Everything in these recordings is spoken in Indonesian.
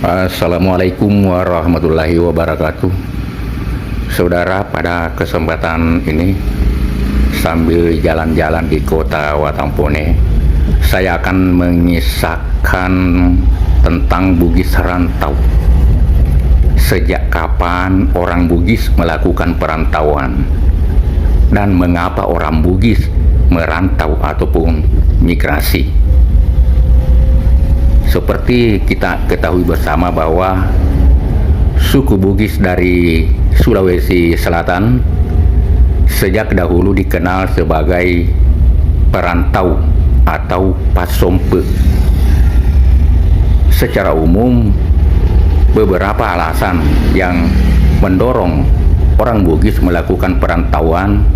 Assalamualaikum warahmatullahi wabarakatuh. Saudara, pada kesempatan ini sambil jalan-jalan di kota Watampone, saya akan mengisahkan tentang Bugis rantau. Sejak kapan orang Bugis melakukan perantauan dan mengapa orang Bugis merantau ataupun migrasi. Seperti kita ketahui bersama bahwa suku Bugis dari Sulawesi Selatan sejak dahulu dikenal sebagai perantau atau pasompe. Secara umum, beberapa alasan yang mendorong orang Bugis melakukan perantauan,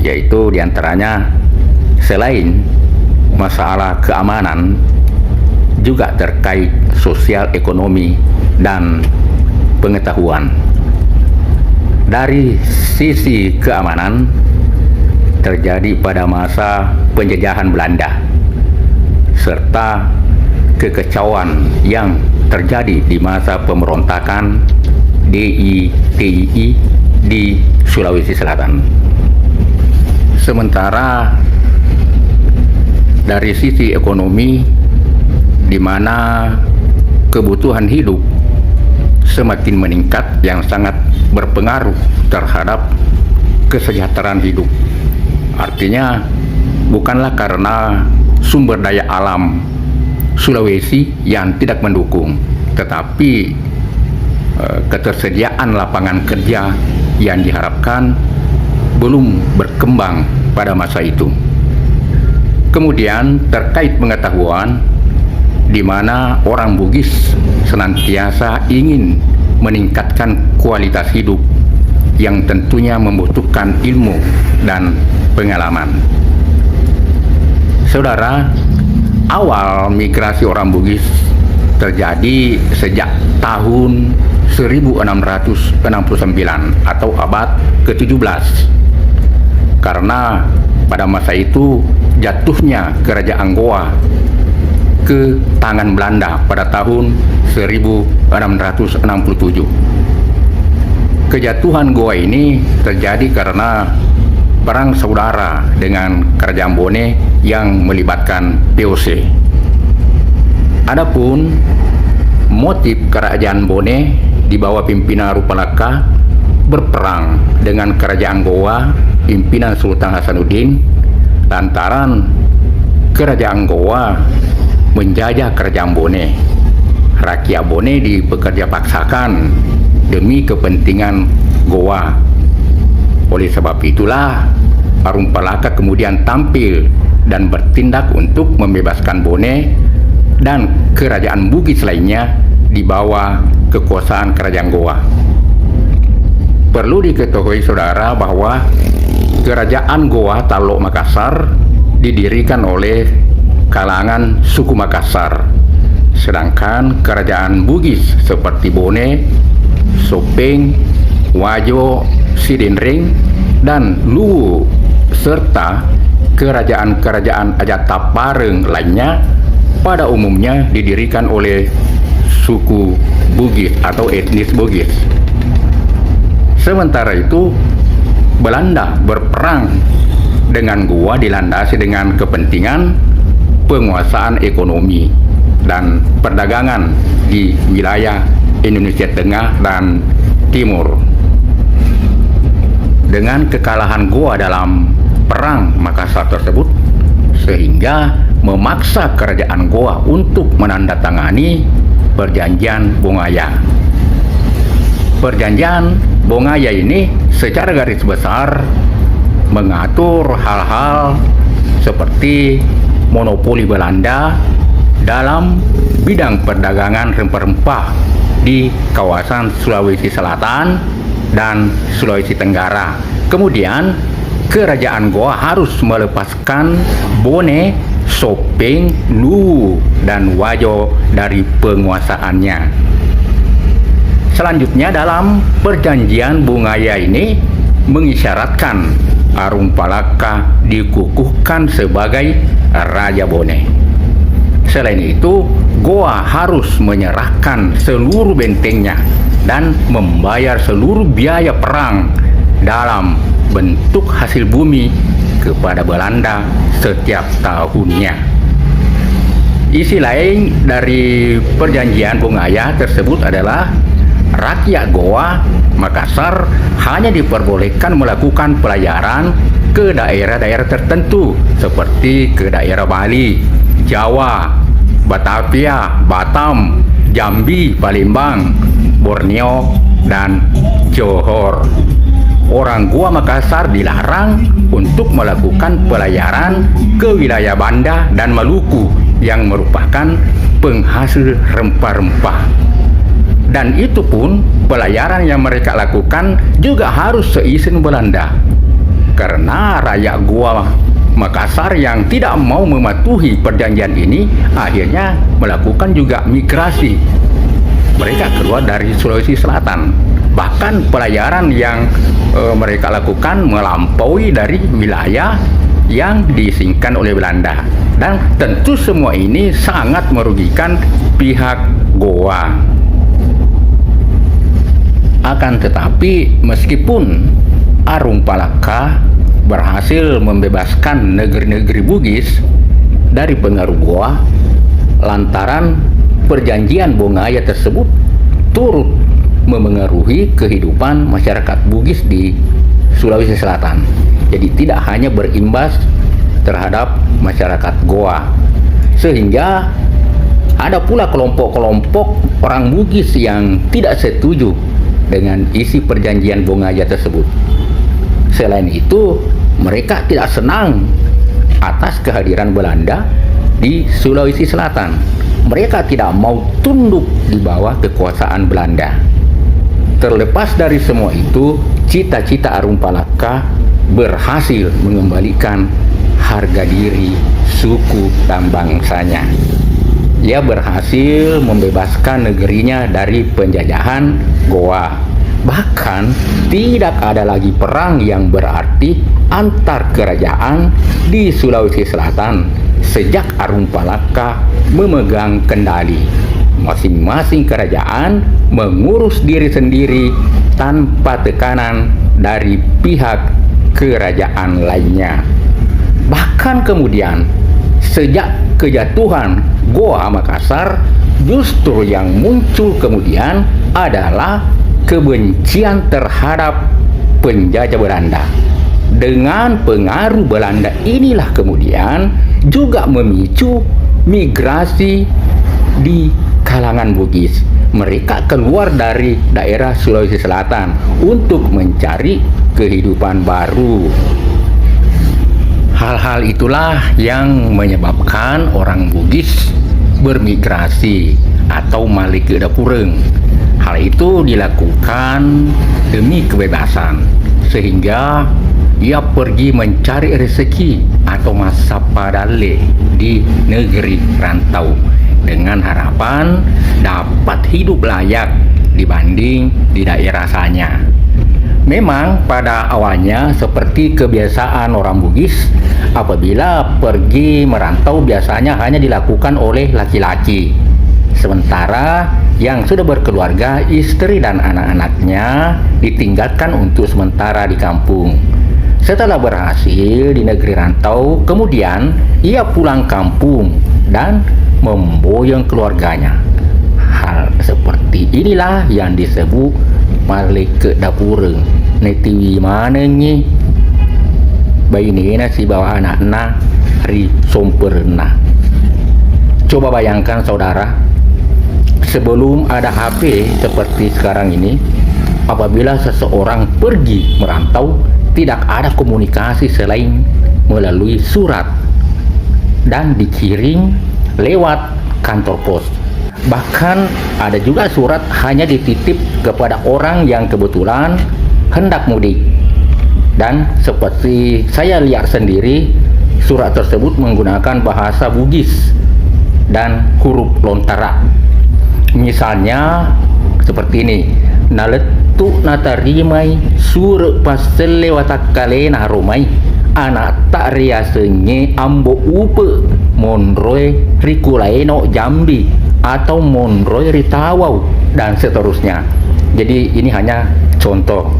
yaitu diantaranya selain masalah keamanan, juga terkait sosial ekonomi dan pengetahuan. Dari sisi keamanan, terjadi pada masa penjajahan Belanda serta kekacauan yang terjadi di masa pemberontakan DITII di Sulawesi Selatan. Sementara dari sisi ekonomi, di mana kebutuhan hidup semakin meningkat yang sangat berpengaruh terhadap kesejahteraan hidup. Artinya bukanlah karena sumber daya alam Sulawesi yang tidak mendukung, tetapi ketersediaan lapangan kerja yang diharapkan belum berkembang pada masa itu. Kemudian terkait pengetahuan, di mana orang Bugis senantiasa ingin meningkatkan kualitas hidup yang tentunya membutuhkan ilmu dan pengalaman. Saudara, awal migrasi orang Bugis terjadi sejak tahun 1669 atau abad ke-17, karena pada masa itu jatuhnya Kerajaan Goa ke tangan Belanda pada tahun 1667. Kejatuhan Goa ini terjadi karena perang saudara dengan Kerajaan Bone yang melibatkan VOC. Adapun motif Kerajaan Bone di bawah pimpinan Rupalaka berperang dengan Kerajaan Goa pimpinan Sultan Hasanuddin lantaran Kerajaan Goa menjajah Kerajaan Bone. Rakyat Bone dipekerja paksakan demi kepentingan Goa. Oleh sebab itulah Rumpalaka kemudian tampil dan bertindak untuk membebaskan Bone dan kerajaan Bugis lainnya di bawah kekuasaan Kerajaan Goa. Perlu diketahui saudara bahwa Kerajaan Goa Talok Makassar didirikan oleh kalangan suku Makassar, sedangkan kerajaan Bugis seperti Bone, Sopeng, Wajo, Sidinring, dan Luwu serta kerajaan-kerajaan Ajatapareng lainnya pada umumnya didirikan oleh suku Bugis atau etnis Bugis. Sementara itu, Belanda berperang dengan Goa dilandasi dengan kepentingan penguasaan ekonomi dan perdagangan di wilayah Indonesia Tengah dan Timur. Dengan kekalahan Goa dalam perang Makassar tersebut, sehingga memaksa kerajaan Goa untuk menandatangani perjanjian Bongaya. Perjanjian Bongaya ini secara garis besar mengatur hal-hal seperti monopoli Belanda dalam bidang perdagangan rempah-rempah di kawasan Sulawesi Selatan dan Sulawesi Tenggara. Kemudian Kerajaan Goa harus melepaskan Bone, Sopeng, Luwu, dan Wajo dari penguasaannya. Selanjutnya dalam perjanjian Bongaya ini mengisyaratkan Rumpalaka dikukuhkan sebagai Raja Bone. Selain itu, Goa harus menyerahkan seluruh bentengnya dan membayar seluruh biaya perang dalam bentuk hasil bumi kepada Belanda setiap tahunnya. Isi lain dari perjanjian Bongaya tersebut adalah rakyat Goa Makassar hanya diperbolehkan melakukan pelayaran ke daerah-daerah tertentu seperti ke daerah Bali, Jawa, Batavia, Batam, Jambi, Palembang, Borneo, dan Johor. Orang Goa Makassar dilarang untuk melakukan pelayaran ke wilayah Banda dan Maluku yang merupakan penghasil rempah-rempah. Dan itu pun pelayaran yang mereka lakukan juga harus seizin Belanda. Karena rakyat Goa Makassar yang tidak mau mematuhi perjanjian ini akhirnya melakukan juga migrasi. Mereka keluar dari Sulawesi Selatan. Bahkan pelayaran yang mereka lakukan melampaui dari wilayah yang diisingkan oleh Belanda. Dan tentu semua ini sangat merugikan pihak Goa. Akan tetapi meskipun Arung Palaka berhasil membebaskan negeri-negeri Bugis dari pengaruh Goa, lantaran perjanjian Bongaya tersebut turut memengaruhi kehidupan masyarakat Bugis di Sulawesi Selatan. Jadi tidak hanya berimbas terhadap masyarakat Goa, sehingga ada pula kelompok-kelompok orang Bugis yang tidak setuju dengan isi perjanjian Bongaya tersebut. Selain itu, mereka tidak senang atas kehadiran Belanda di Sulawesi Selatan. Mereka tidak mau tunduk di bawah kekuasaan Belanda. Terlepas dari semua itu, cita-cita Arung Palaka berhasil mengembalikan harga diri suku dan bangsanya. Ia berhasil membebaskan negerinya dari penjajahan Goa. Bahkan tidak ada lagi perang yang berarti antar kerajaan di Sulawesi Selatan sejak Arung Palaka memegang kendali. Masing-masing kerajaan mengurus diri sendiri tanpa tekanan dari pihak kerajaan lainnya. Bahkan kemudian sejak kejatuhan Goa Makassar, justru yang muncul kemudian adalah kebencian terhadap penjajah Belanda. Dengan pengaruh Belanda inilah kemudian juga memicu migrasi di kalangan Bugis. Mereka keluar dari daerah Sulawesi Selatan untuk mencari kehidupan baru. Hal-hal itulah yang menyebabkan orang Bugis bermigrasi atau malik ke dapureng. Hal itu dilakukan demi kebebasan, sehingga ia pergi mencari rezeki atau masa padale di negeri rantau dengan harapan dapat hidup layak dibanding di daerah asalnya. Memang pada awalnya seperti kebiasaan orang Bugis, apabila pergi merantau biasanya hanya dilakukan oleh laki-laki. Sementara yang sudah berkeluarga, istri dan anak-anaknya ditinggalkan untuk sementara di kampung. Setelah berhasil di negeri rantau, kemudian ia pulang kampung dan memboyong keluarganya. Hal seperti inilah yang disebut balik ke dapureng. Netiwi mana ni? Bayi ni si bawah anak-anak hari somperna. Coba bayangkan saudara, sebelum ada HP seperti sekarang ini, apabila seseorang pergi merantau, tidak ada komunikasi selain melalui surat dan dikirim lewat kantor pos. Bahkan ada juga surat hanya dititip kepada orang yang kebetulan hendak mudik. Dan seperti saya lihat sendiri, surat tersebut menggunakan bahasa Bugis dan huruf lontara. Misalnya seperti ini, naletu natarimai sur pasele watakale narumai anak tak riasenye ambo upe Monroe Rikulaeno Jambi atau Monroe Ritawau dan seterusnya. Jadi ini hanya contoh.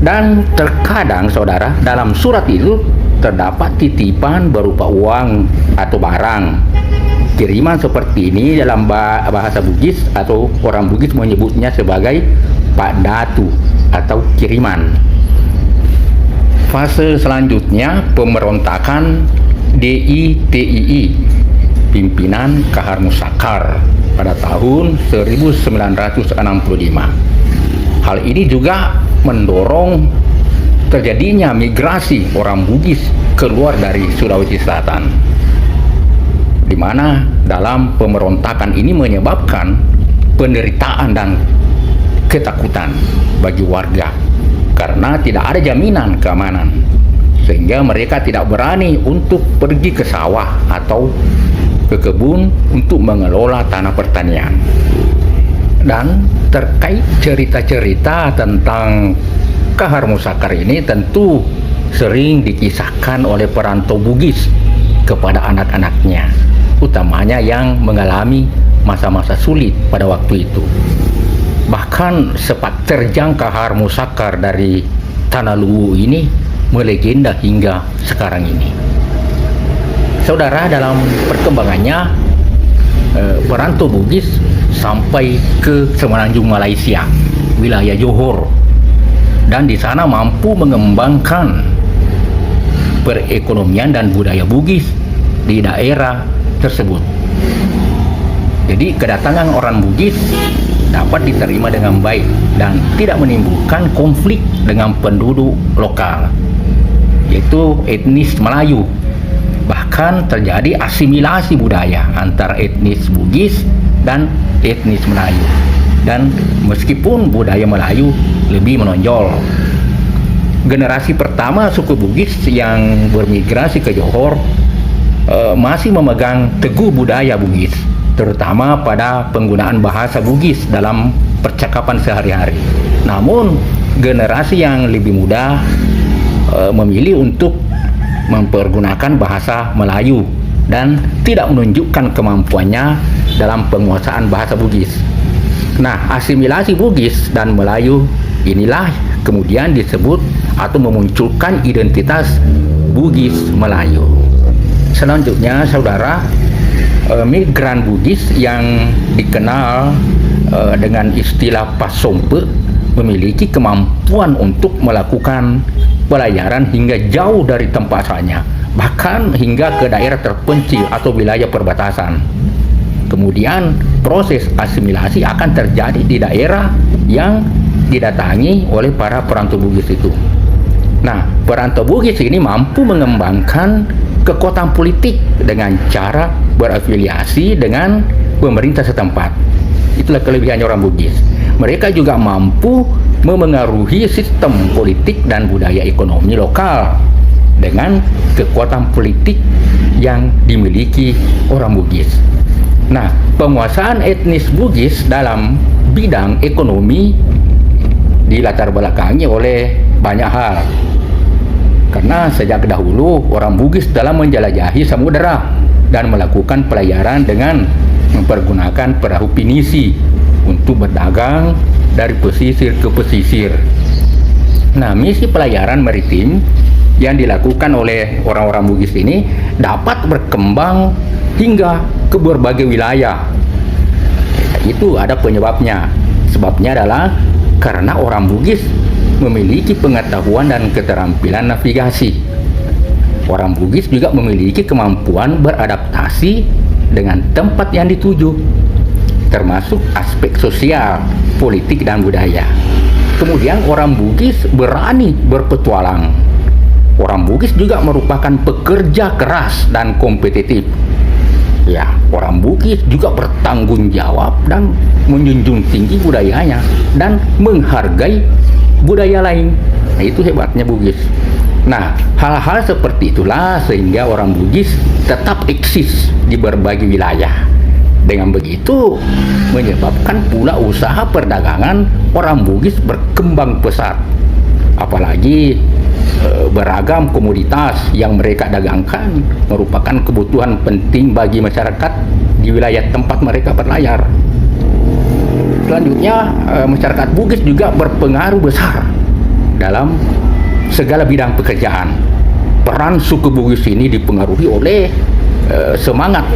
Dan terkadang saudara, dalam surat itu terdapat titipan berupa uang atau barang. Kiriman seperti ini dalam bahasa Bugis atau orang Bugis menyebutnya sebagai Pak Datu atau kiriman. Fase selanjutnya pemberontakan DITII, pimpinan Kahar Musakar pada tahun 1965. Hal ini juga mendorong terjadinya migrasi orang Bugis keluar dari Sulawesi Selatan, di mana dalam pemberontakan ini menyebabkan penderitaan dan ketakutan bagi warga karena tidak ada jaminan keamanan, sehingga mereka tidak berani untuk pergi ke sawah atau ke kebun untuk mengelola tanah pertanian. Dan terkait cerita-cerita tentang Kahar Musakar ini tentu sering dikisahkan oleh perantau Bugis kepada anak-anaknya, utamanya yang mengalami masa-masa sulit pada waktu itu. Bahkan sepak terjang Kahar Musakar dari Tanah Luwu ini melegenda hingga sekarang ini. Saudara, dalam perkembangannya perantau Bugis sampai ke Semenanjung Malaysia, wilayah Johor, dan di sana mampu mengembangkan perekonomian dan budaya Bugis di daerah tersebut. Jadi kedatangan orang Bugis dapat diterima dengan baik dan tidak menimbulkan konflik dengan penduduk lokal, yaitu etnis Melayu. Bahkan terjadi asimilasi budaya antara etnis Bugis dan etnis Melayu. Dan meskipun budaya Melayu lebih menonjol, generasi pertama suku Bugis yang bermigrasi ke Johor masih memegang teguh budaya Bugis, terutama pada penggunaan bahasa Bugis dalam percakapan sehari-hari. Namun generasi yang lebih muda memilih untuk mempergunakan bahasa Melayu dan tidak menunjukkan kemampuannya dalam penguasaan bahasa Bugis. Nah, asimilasi Bugis dan Melayu inilah kemudian disebut atau memunculkan identitas Bugis Melayu. Selanjutnya, saudara, migran Bugis yang dikenal dengan istilah Pasompe memiliki kemampuan untuk melakukan pelayaran hingga jauh dari tempat asalnya, bahkan hingga ke daerah terpencil atau wilayah perbatasan. Kemudian proses asimilasi akan terjadi di daerah yang didatangi oleh para perantau Bugis itu. Nah, perantau Bugis ini mampu mengembangkan kekuatan politik dengan cara berafiliasi dengan pemerintah setempat. Itulah kelebihannya orang Bugis. Mereka juga mampu memengaruhi sistem politik dan budaya ekonomi lokal dengan kekuatan politik yang dimiliki orang Bugis. Nah, penguasaan etnis Bugis dalam bidang ekonomi dilatar belakangi oleh banyak hal. Karena sejak dahulu orang Bugis dalam menjelajahi samudera dan melakukan pelayaran dengan mempergunakan perahu pinisi untuk berdagang dari pesisir ke pesisir. Nah, misi pelayaran maritim yang dilakukan oleh orang-orang Bugis ini dapat berkembang hingga ke berbagai wilayah. Itu ada penyebabnya. Sebabnya adalah karena orang Bugis memiliki pengetahuan dan keterampilan navigasi. Orang Bugis juga memiliki kemampuan beradaptasi dengan tempat yang dituju, termasuk aspek sosial, politik, dan budaya. Kemudian orang Bugis berani berpetualang. Orang Bugis juga merupakan pekerja keras dan kompetitif. Ya, orang Bugis juga bertanggung jawab dan menjunjung tinggi budayanya dan menghargai budaya lain. Nah, itu hebatnya Bugis. Nah, hal-hal seperti itulah sehingga orang Bugis tetap eksis di berbagai wilayah. Dengan begitu menyebabkan pula usaha perdagangan orang Bugis berkembang pesat. Apalagi beragam komoditas yang mereka dagangkan merupakan kebutuhan penting bagi masyarakat di wilayah tempat mereka berlayar. Selanjutnya, masyarakat Bugis juga berpengaruh besar dalam segala bidang pekerjaan. Peran suku Bugis ini dipengaruhi oleh semangat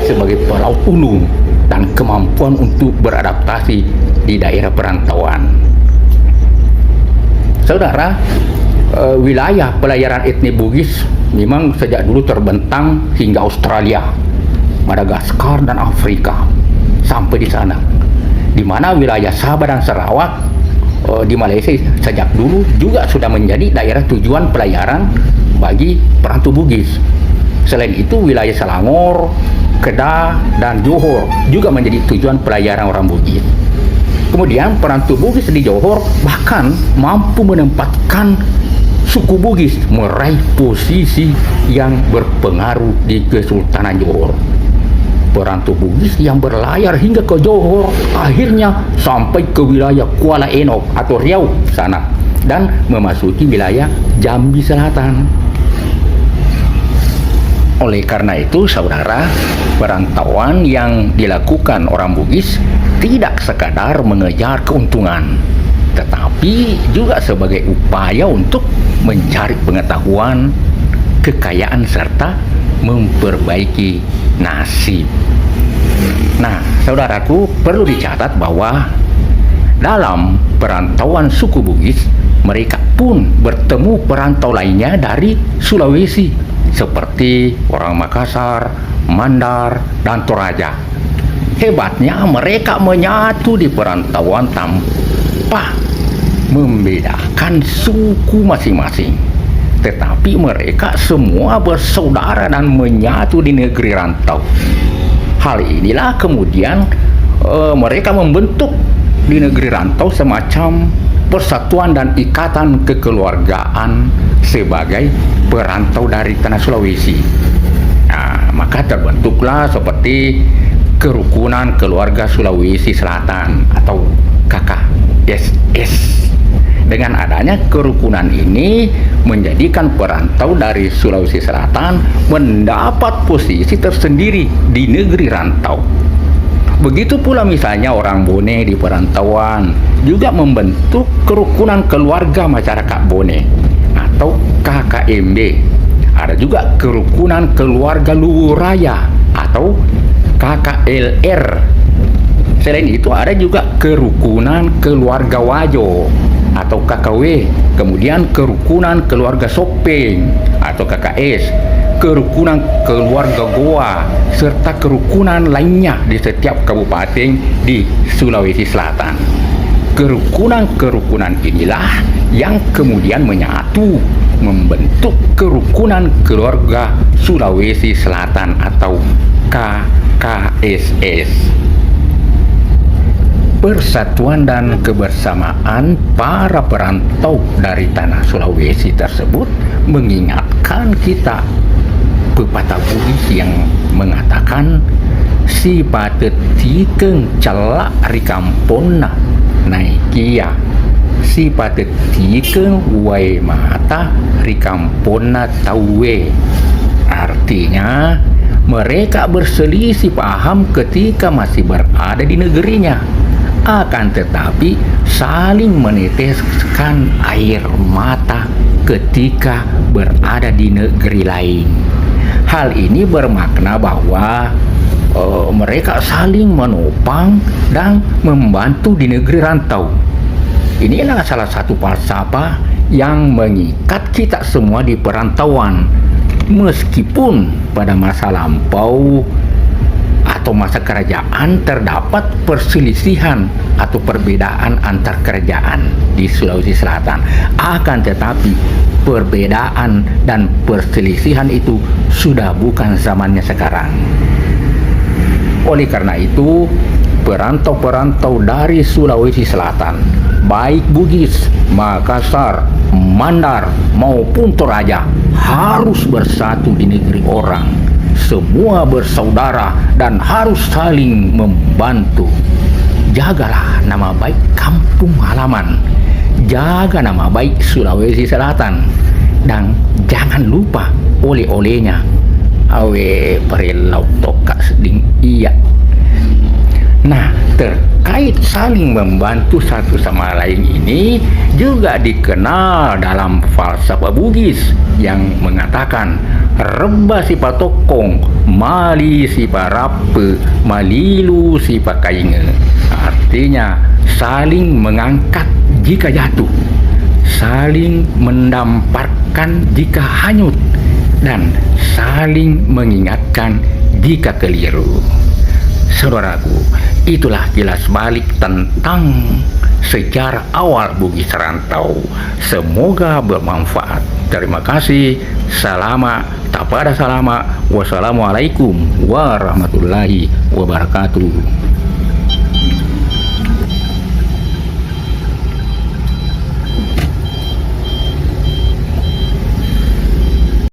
sebagai pelaut ulung dan kemampuan untuk beradaptasi di daerah perantauan. Saudara, wilayah pelayaran etnis Bugis memang sejak dulu terbentang hingga Australia, Madagaskar dan Afrika sampai di sana, di mana wilayah Sabah dan Sarawak di Malaysia sejak dulu juga sudah menjadi daerah tujuan pelayaran bagi perantau Bugis. Selain itu, wilayah Selangor, Kedah dan Johor juga menjadi tujuan pelayaran orang Bugis. Kemudian perantau Bugis di Johor bahkan mampu menempatkan suku Bugis meraih posisi yang berpengaruh di Kesultanan Johor. Perantau Bugis yang berlayar hingga ke Johor akhirnya sampai ke wilayah Kuala Enok atau Riau sana dan memasuki wilayah Jambi Selatan. Oleh karena itu, saudara, perantauan yang dilakukan orang Bugis tidak sekadar mengejar keuntungan, tetapi juga sebagai upaya untuk mencari pengetahuan, kekayaan, serta memperbaiki nasib. Nah, saudaraku, perlu dicatat bahwa dalam perantauan suku Bugis, mereka pun bertemu perantau lainnya dari Sulawesi, seperti orang Makassar, Mandar, dan Toraja. Hebatnya, mereka menyatu di perantauan tanpa membedakan suku masing-masing. Tetapi mereka semua bersaudara dan menyatu di negeri rantau. Hal inilah kemudian mereka membentuk di negeri rantau semacam persatuan dan ikatan kekeluargaan sebagai perantau dari tanah Sulawesi. Nah, maka terbentuklah seperti Kerukunan Keluarga Sulawesi Selatan atau KKSS. Dengan adanya kerukunan ini menjadikan perantau dari Sulawesi Selatan mendapat posisi tersendiri di negeri rantau. Begitu pula misalnya orang Bone di perantauan juga membentuk Kerukunan Keluarga Masyarakat Bone atau KKMB. Ada juga Kerukunan Keluarga Luwuraya atau KKLR. Selain itu ada juga Kerukunan Keluarga Wajo atau KKW, kemudian Kerukunan Keluarga Sopeng atau KKS, Kerukunan Keluarga Goa, serta kerukunan lainnya di setiap kabupaten di Sulawesi Selatan. Kerukunan-kerukunan inilah yang kemudian menyatu membentuk Kerukunan Keluarga Sulawesi Selatan atau KKSS. Persatuan dan kebersamaan para perantau dari tanah Sulawesi tersebut mengingatkan kita pepatah Bugis yang mengatakan si patet tikeng celak rikamponna naikia, si patet tikeng wai mata rikamponna tauwe. Artinya mereka berselisih paham ketika masih berada di negerinya, akan tetapi saling meneteskan air mata ketika berada di negeri lain. Hal ini bermakna bahwa mereka saling menopang dan membantu di negeri rantau. Inilah salah satu falsafah yang mengikat kita semua di perantauan. Meskipun pada masa lampau atau masa kerajaan terdapat perselisihan atau perbedaan antar kerajaan di Sulawesi Selatan, akan tetapi perbedaan dan perselisihan itu sudah bukan zamannya sekarang. Oleh karena itu, perantau-perantau dari Sulawesi Selatan, baik Bugis, Makassar, Mandar maupun Toraja, harus bersatu di negeri orang. Semua bersaudara dan harus saling membantu. Jagalah nama baik kampung halaman, jaga nama baik Sulawesi Selatan. dan jangan lupa oleh-olehnya. Awe perilau toka seding iya. Nah, terkait saling membantu satu sama lain ini juga dikenal dalam falsafah Bugis yang mengatakan reba si patokong, mali si parape, malilu si pakainge. Artinya saling mengangkat jika jatuh, saling mendamparkan jika hanyut, dan saling mengingatkan jika keliru. Saudaraku, itulah kilas balik tentang sejarah awal Bugis Rantau. Semoga bermanfaat. Terima kasih. Salama, tapada salama. Wassalamualaikum warahmatullahi wabarakatuh.